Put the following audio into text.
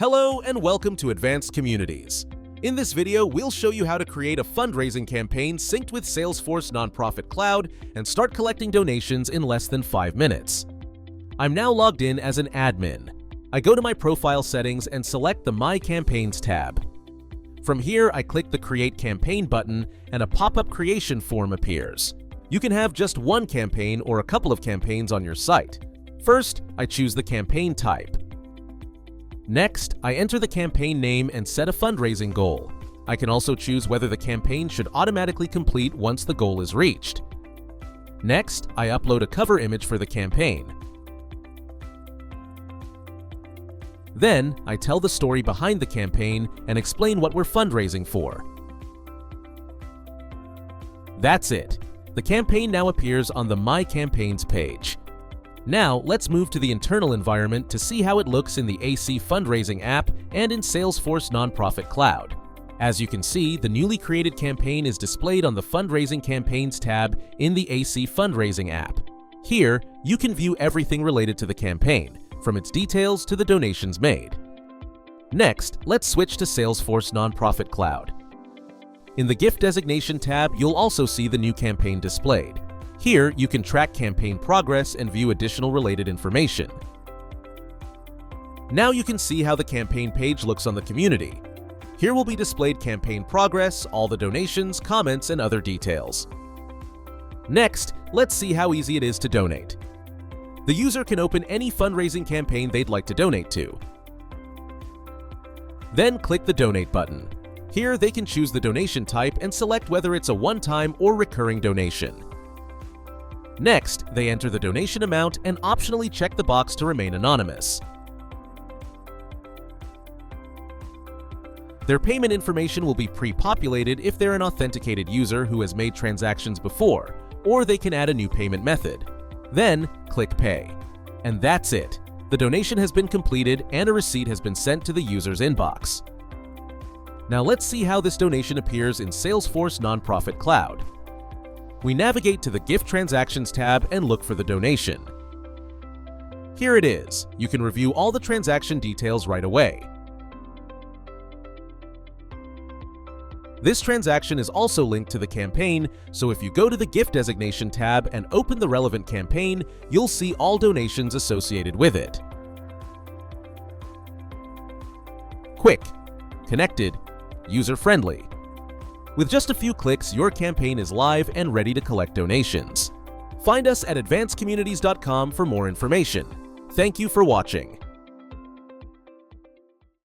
Hello and welcome to Advanced Communities. In this video, we'll show you how to create a fundraising campaign synced with Salesforce Nonprofit Cloud and start collecting donations in less than 5 minutes. I'm now logged in as an admin. I go to my profile settings and select the My Campaigns tab. From here, I click the Create Campaign button and a pop-up creation form appears. You can have just one campaign or a couple of campaigns on your site. First, I choose the campaign type. Next, I enter the campaign name and set a fundraising goal. I can also choose whether the campaign should automatically complete once the goal is reached. Next, I upload a cover image for the campaign. Then, I tell the story behind the campaign and explain what we're fundraising for. That's it. The campaign now appears on the My Campaigns page. Now, let's move to the internal environment to see how it looks in the AC Fundraising app and in Salesforce Nonprofit Cloud. As you can see, the newly created campaign is displayed on the Fundraising Campaigns tab in the AC Fundraising app. Here, you can view everything related to the campaign, from its details to the donations made. Next, let's switch to Salesforce Nonprofit Cloud. In the Gift Designation tab, you'll also see the new campaign displayed. Here, you can track campaign progress and view additional related information. Now you can see how the campaign page looks on the community. Here will be displayed campaign progress, all the donations, comments, and other details. Next, let's see how easy it is to donate. The user can open any fundraising campaign they'd like to donate to. Then click the Donate button. Here, they can choose the donation type and select whether it's a one-time or recurring donation. Next, they enter the donation amount and optionally check the box to remain anonymous. Their payment information will be pre-populated if they're an authenticated user who has made transactions before, or they can add a new payment method. Then, click Pay. And that's it. The donation has been completed and a receipt has been sent to the user's inbox. Now let's see how this donation appears in Salesforce Nonprofit Cloud. We navigate to the Gift Transactions tab and look for the donation. Here it is. You can review all the transaction details right away. This transaction is also linked to the campaign, so if you go to the Gift Designation tab and open the relevant campaign, you'll see all donations associated with it. Quick, connected, user-friendly. With just a few clicks, your campaign is live and ready to collect donations. Find us at advancedcommunities.com for more information. Thank you for watching.